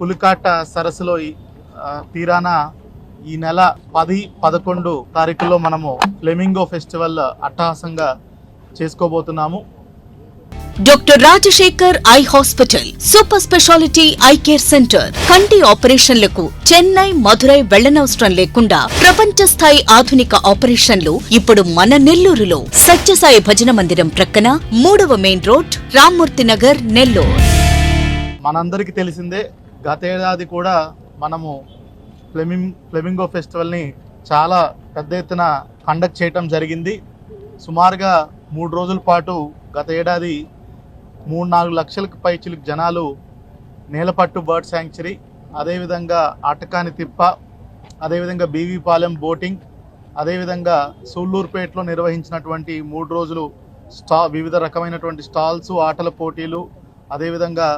పులికాట సరస్సులో తీరాన ఈ నెల 10, 11 తారీఖుల్లో మనము ఫ్లెమింగో ఫెస్టివల్ అట్టహాసంగా చేసుకోబోతున్నాము. Doctor Rajasekhar eye hospital super speciality eye care centre. కంటి ఆపరేషన్లకు చెన్నై, మధురై వెళ్లనవసరం లేకుండా ప్రపంచ స్థాయి ఆధునిక ఆపరేషన్లు ఇప్పుడు మన నెల్లూరులో సత్యసాయి భజన మందిరం ప్రక్కన 3వ మెయిన్ రోడ్, రామ్మూర్తి నగర్, నెల్లూరు. మనందరికీ తెలిసిందే, గతేడాది కూడా మనము ఫ్లెమింగో ఫెస్టివల్ని చాలా పెద్ద ఎత్తున కండక్ట్ చేయటం జరిగింది. సుమారుగా 3 రోజుల పాటు గత ఏడాది 3-4 లక్షలకు పైచిలకు జనాలు నేలపట్టు బర్డ్ శాంక్చురీ, అదేవిధంగా ఆటకాని తిప్ప, అదేవిధంగా బీవీపాలెం బోటింగ్, అదేవిధంగా సూళ్ళూరుపేటలో నిర్వహించినటువంటి 3 రోజులు వివిధ రకమైనటువంటి స్టాల్స్, ఆటల పోటీలు, అదేవిధంగా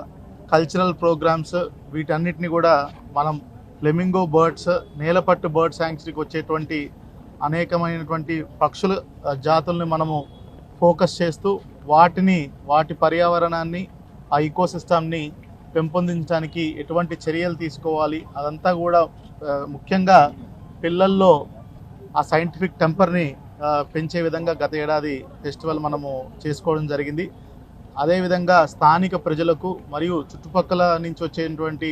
కల్చరల్ ప్రోగ్రామ్స్, వీటన్నిటిని కూడా మనం ఫ్లెమింగో బర్డ్స్, నేలపట్టు బర్డ్ శాంక్చురీకి వచ్చేటువంటి అనేకమైనటువంటి పక్షుల జాతుల్ని మనము ఫోకస్ చేస్తూ వాటి పర్యావరణాన్ని, ఆ ఈకోసిస్టమ్ని పెంపొందించడానికి ఎటువంటి చర్యలు తీసుకోవాలి, అదంతా కూడా ముఖ్యంగా పిల్లల్లో ఆ సైంటిఫిక్ టెంపర్ని పెంచే విధంగా గత ఏడాది ఫెస్టివల్ మనము చేసుకోవడం జరిగింది. అదేవిధంగా స్థానిక ప్రజలకు మరియు చుట్టుపక్కల నుంచి వచ్చేటువంటి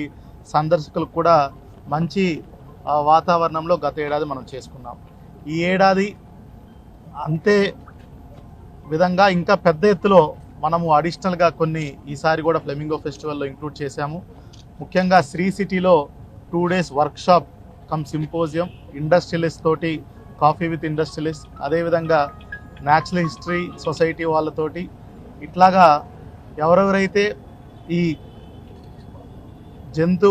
సందర్శకులకు కూడా మంచి వాతావరణంలో గత ఏడాది మనం చేసుకున్నాం. ఈ ఏడాది అంతే విధంగా ఇంకా పెద్ద ఎత్తులో మనము అడిషనల్గా కొన్ని ఈసారి కూడా ఫ్లెమింగో ఫెస్టివల్లో ఇంక్లూడ్ చేశాము. ముఖ్యంగా శ్రీ సిటీలో 2 days workshop come symposium, industrialist తోటి, కాఫీ విత్ ఇండస్ట్రియలిస్ట్, అదేవిధంగా న్యాచురల్ హిస్టరీ సొసైటీ వాళ్ళతోటి, ఇట్లాగా ఎవరెవరైతే ఈ జంతు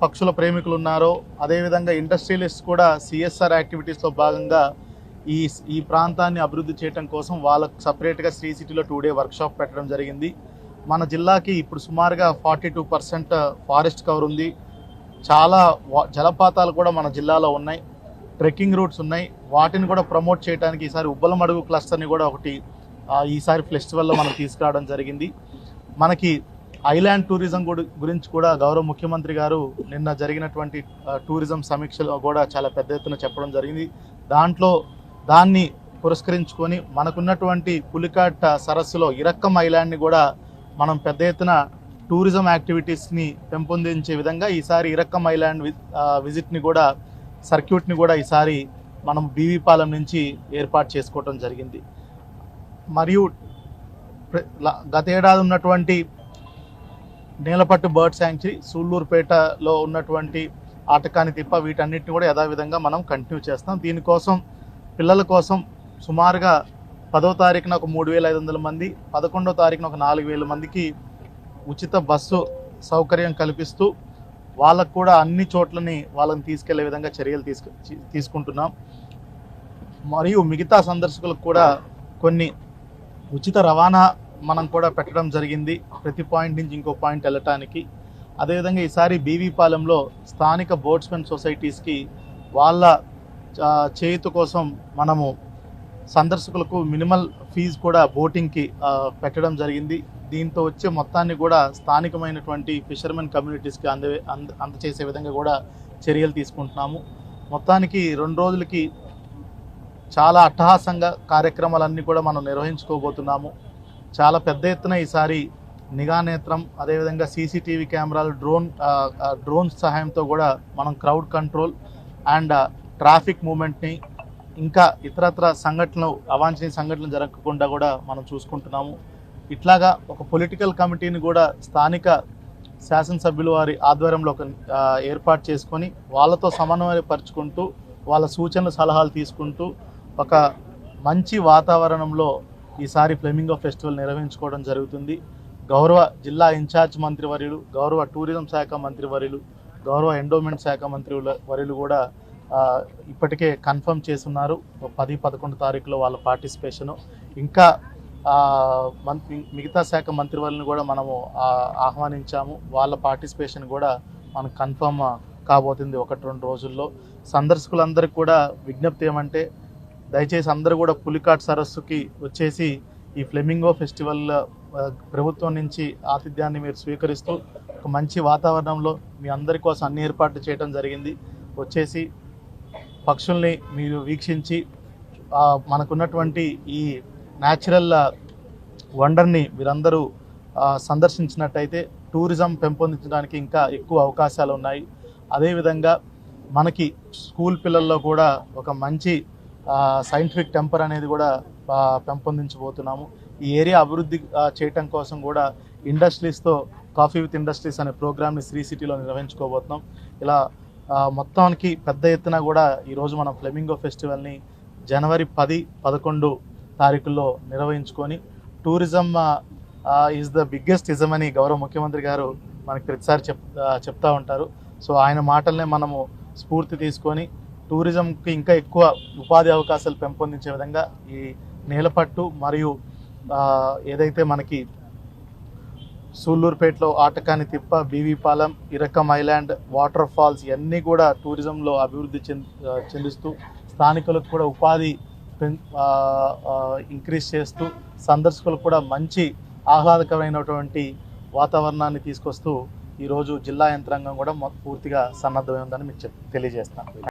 పక్షుల ప్రేమికులు ఉన్నారో, అదేవిధంగా ఇండస్ట్రియలిస్ట్ కూడా సిఎస్ఆర్ యాక్టివిటీస్లో భాగంగా ఈ ప్రాంతాన్ని అభివృద్ధి చేయడం కోసం వాళ్ళకు సపరేట్గా శ్రీ సిటీలో 2 day వర్క్షాప్ పెట్టడం జరిగింది. మన జిల్లాకి ఇప్పుడు సుమారుగా 42% ఫారెస్ట్ కవర్ ఉంది. చాలా జలపాతాలు కూడా మన జిల్లాలో ఉన్నాయి, ట్రెక్కింగ్ రూట్స్ ఉన్నాయి. వాటిని కూడా ప్రమోట్ చేయడానికి ఈసారి ఉబ్బలమడుగు క్లస్టర్ని కూడా ఒకటి ఈసారి ఫెస్టివల్లో మనం తీసుకురావడం జరిగింది. మనకి ఐలాండ్ టూరిజం గురించి కూడా గౌరవ ముఖ్యమంత్రి గారు నిన్న జరిగినటువంటి టూరిజం సమీక్షలో కూడా చాలా పెద్ద ఎత్తున చెప్పడం జరిగింది. దాన్ని పురస్కరించుకొని మనకున్నటువంటి పులికాట్ సరస్సులో ఇరక్కం ఐలాండ్ని కూడా మనం పెద్ద ఎత్తున టూరిజం యాక్టివిటీస్ని పెంపొందించే విధంగా ఈసారి ఇరక్కం ఐలాండ్ విజిట్ని కూడా, సర్క్యూట్ని కూడా ఈసారి మనం బీవీపాలెం నుంచి ఏర్పాటు చేసుకోవడం జరిగింది. మరియు గత ఏడాది ఉన్నటువంటి నేలపట్టు బర్డ్ శాంక్చురీ, సూళ్ళూరుపేటలో ఉన్నటువంటి ఆటకాని తిప్ప, వీటన్నిటిని కూడా యథావిధంగా మనం కంటిన్యూ చేస్తాం. దీనికోసం పిల్లల కోసం సుమారుగా 10వ తారీఖున ఒక 3,500 మంది, 11వ తారీఖున ఒక 4,000 మందికి ఉచిత బస్సు సౌకర్యం కల్పిస్తూ వాళ్ళకు కూడా అన్ని చోట్లని వాళ్ళని తీసుకెళ్లే విధంగా చర్యలు తీసుకుంటున్నాం. మరియు మిగతా సందర్శకులకు కూడా కొన్ని ఉచిత రవాణా మనం కూడా పెట్టడం జరిగింది, ప్రతి పాయింట్ నుంచి ఇంకో పాయింట్ వెళ్ళటానికి. అదేవిధంగా ఈసారి బీవీపాలెంలో స్థానిక బోట్స్మెన్ సొసైటీస్కి వాళ్ళ చేయుత కోసం మనము సందర్శకులకు మినిమల్ ఫీజు కూడా బోటింగ్కి పెట్టడం జరిగింది. దీంతో వచ్చే మొత్తాన్ని కూడా స్థానికమైనటువంటి ఫిషర్మెన్ కమ్యూనిటీస్కి అందచేసే విధంగా కూడా చర్యలు తీసుకుంటున్నాము. మొత్తానికి 2 రోజులకి చాలా అట్టహాసంగా కార్యక్రమాలన్నీ కూడా మనం నిర్వహించుకోబోతున్నాము. చాలా పెద్ద ఎత్తున ఈసారి నిఘా నేత్రం, అదేవిధంగా సీసీటీవీ కెమెరాలు, డ్రోన్స్ సహాయంతో కూడా మనం క్రౌడ్ కంట్రోల్ అండ్ ట్రాఫిక్ మూమెంట్ని, ఇంకా ఇతరత్ర అవాంఛనీయ సంఘటనలు జరగకుండా కూడా మనం చూసుకుంటున్నాము. ఇట్లాగా ఒక పొలిటికల్ కమిటీని కూడా స్థానిక శాసనసభ్యులు వారి ఆధ్వర్యంలో ఏర్పాటు చేసుకొని వాళ్ళతో సమన్వయపరుచుకుంటూ, వాళ్ళ సూచనలు సలహాలు తీసుకుంటూ ఒక మంచి వాతావరణంలో ఈసారి ఫ్లెమింగో ఫెస్టివల్ నిర్వహించుకోవడం జరుగుతుంది. గౌరవ జిల్లా ఇన్ఛార్జ్ మంత్రివర్యులు, గౌరవ టూరిజం శాఖ మంత్రివర్యులు, గౌరవ ఎండోమెంట్ శాఖ మంత్రివర్యులు కూడా ఇప్పటికే కన్ఫర్మ్ చేస్తున్నారు 10, 11 తారీఖులో వాళ్ళ పార్టిసిపేషను. ఇంకా మిగతా శాఖ మంత్రివర్యులను కూడా మనము ఆహ్వానించాము, వాళ్ళ పార్టిసిపేషన్ కూడా మనకు కన్ఫర్మ్ కాబోతుంది 1-2 రోజుల్లో. సందర్శకులందరికీ కూడా విజ్ఞప్తి ఏమంటే, దయచేసి అందరూ కూడా పులికాట్ సరస్సుకి వచ్చేసి ఈ ఫ్లెమింగో ఫెస్టివల్ ప్రభుత్వం నుంచి ఆతిథ్యాన్ని మీరు స్వీకరిస్తూ ఒక మంచి వాతావరణంలో మీ అందరి కోసం అన్ని ఏర్పాట్లు చేయడం జరిగింది. వచ్చేసి పక్షుల్ని మీరు వీక్షించి మనకున్నటువంటి ఈ న్యాచురల్ వండర్ని మీరందరూ సందర్శించినట్టయితే టూరిజం పెంపొందించడానికి ఇంకా ఎక్కువ అవకాశాలు ఉన్నాయి. అదేవిధంగా మనకి స్కూల్ పిల్లల్లో కూడా ఒక మంచి సైంటిఫిక్ టెంపర్ అనేది కూడా పెంపొందించబోతున్నాము. ఈ ఏరియా అభివృద్ధి చేయటం కోసం కూడా ఇండస్ట్రీస్తో కాఫీ విత్ ఇండస్ట్రీస్ అనే ప్రోగ్రామ్ని శ్రీ సిటీలో నిర్వహించుకోబోతున్నాం. ఇలా మొత్తానికి పెద్ద ఎత్తున కూడా ఈరోజు మనం ఫ్లెమింగో ఫెస్టివల్ని జనవరి 10-11 తారీఖుల్లో నిర్వహించుకొని tourism is the biggest ism అని గౌరవ ముఖ్యమంత్రి గారు మనకి ప్రతిసారి చెప్తా ఉంటారు. సో ఆయన మాటలనే మనము స్ఫూర్తి తీసుకొని టూరిజంకి ఇంకా ఎక్కువ ఉపాధి అవకాశాలు పెంపొందించే విధంగా ఈ నేలపట్టు మరియు ఏదైతే మనకి సూళ్ళూరుపేటలో ఆటకాని తిప్ప, BV Palem, Irakam island, water falls ఇవన్నీ కూడా టూరిజంలో అభివృద్ధి చెందిస్తూ స్థానికులకు కూడా ఉపాధి ఇంక్రీజ్ చేస్తూ సందర్శకులకు కూడా మంచి ఆహ్లాదకరమైనటువంటి వాతావరణాన్ని తీసుకొస్తూ ఈరోజు జిల్లా యంత్రాంగం కూడా పూర్తిగా సన్నద్ధమై ఉందని మీకు తెలియజేస్తాను.